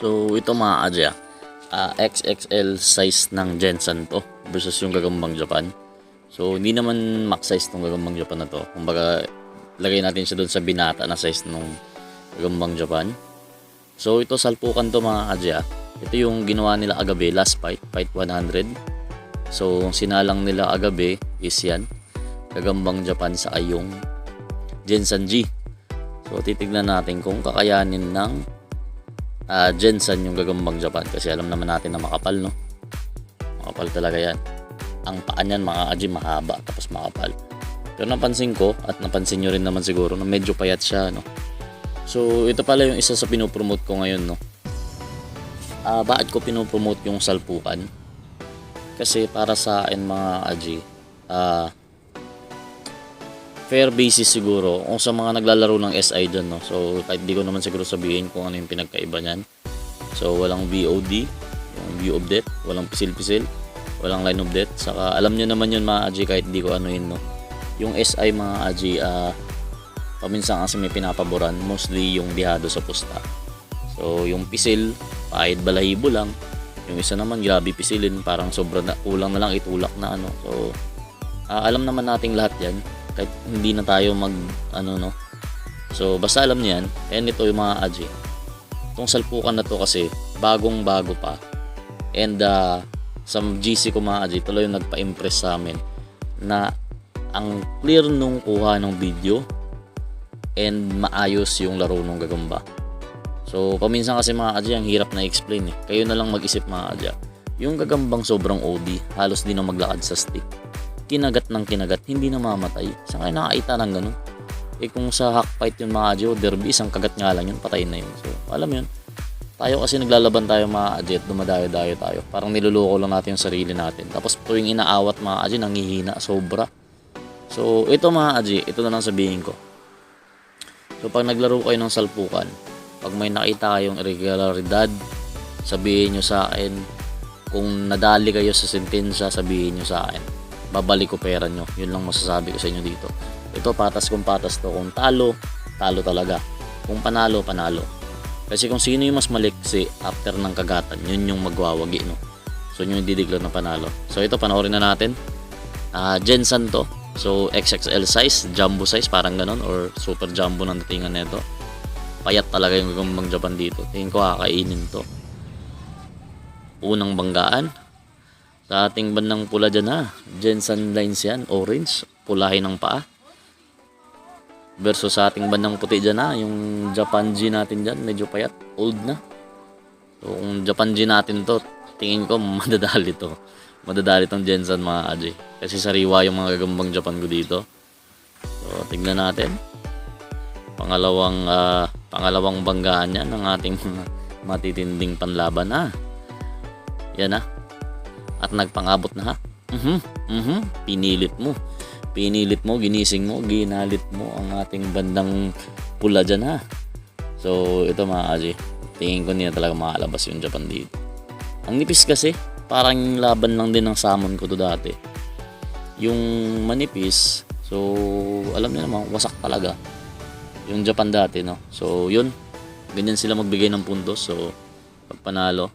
So ito mga Adya, XXL size ng Jensen to versus yung Gagambang Japan. So hindi naman max size tong Gagambang Japan na to. Kumbaga lagay natin siya doon sa binata na size nung Gagambang Japan. So ito salpukan to mga Adya. Ito yung ginawa nila agabi, last fight 100. So sinalang nila agabi is yan, Gagambang Japan sa yung Jensen G. So titignan natin kung kakayanin ng Jensen yung Gagambang Japan, kasi alam naman natin na makapal, no? Makapal talaga yan. Ang paa niyan mga Aji mahaba tapos makapal. Pero napansin ko at napansin nyo rin naman siguro na medyo payat siya, no? So ito pala yung isa sa pinopromote ko ngayon, no? Bakit ko pinopromote yung salpukan? Kasi para sa akin mga Aji, fair basis siguro kung sa mga naglalaro ng SI dyan, no? So kahit di ko naman siguro sabihin kung ano yung pinagkaiba nyan. So walang VOD, yung view of death, walang pisil-pisil, walang line of death. Saka alam nyo naman yun mga Aji, kahit di ko ano yun, no? Yung SI mga Aji, paminsan kasi may pinapaboran, mostly yung dihado sa pusta. So yung pisil, kahit balahibo lang. Yung isa naman grabe pisilin, parang sobra na, kulang na lang itulak na ano. So alam naman nating lahat yan, kahit hindi na tayo mag ano, no. So basta alam niyo yan. And ito yung mga Aji, itong salpukan na to kasi bagong bago pa. And sa GC ko mga Aji, tuloy yung nagpa-impress sa amin na ang clear nung kuha ng video and maayos yung laro ng Gagamba. So paminsan kasi mga Aji, ang hirap na explain eh. Kayo na lang mag-isip mga Aji. Yung Gagambang sobrang OD, halos di na maglakad sa stick. Kinagat ng kinagat, hindi na mamatay. Saan kayo nakakita ng ganun? Eh kung sa hack fight yun mga Aji o derby, isang kagat nga lang yun, patayin na yun. So alam yun, tayo kasi naglalaban tayo mga Aji at dumadayo-dayo tayo. Parang niluloko lang natin yung sarili natin. Tapos tuwing inaawat mga Aji, nanghihina, sobra. So ito mga Aji, ito na lang sabihin ko. So pag naglaro kayo ng salpukan, pag may nakita kayong irregularidad, sabihin nyo sa akin. Kung nadali kayo sa sentensya, sabihin nyo sa akin. Babalik ko pera nyo. Yun lang masasabi ko sa inyo dito. Ito patas kung patas to. Kung talo, talo talaga. Kung panalo, panalo. Kasi kung sino yung mas maliksi after ng kagatan, yun yung magwawagi, no? So yun yung didiklar na panalo. So ito, panoorin na natin. Jensen to. So XXL size, jumbo size, parang ganon, or super jumbo ng datingan nito. Payat talaga yung Gagambang Japan dito. Tingin ko kakainin to. Unang banggaan. Sa ating bandang pula dyan Jensen lines yan, orange, pulahin ng paa. Versus sa ating bandang puti dyan yung Japan G natin dyan, medyo payat, old na. So kung Japan G natin to, tingin ko madadali to. Madadali tong Jensen mga Aji. Kasi sariwa yung mga Gagambang Japan ko dito. So tignan natin. Pangalawang banggaan yan ng ating matitinding panlaban Yan at nagpangabot na Pinilit mo, ginising mo, ginalit mo ang ating bandang pula dyan So ito mga Aji, tingin ko niya talaga makalabas yung Japan dito. Ang nipis kasi, parang laban lang din ng salmon ko to dati. Yung manipis, so alam niyo naman, wasak talaga yung Japan dati, no. So yun, ganyan sila magbigay ng puntos. So pag panalo,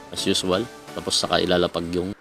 as usual, tapos saka ilalapag yung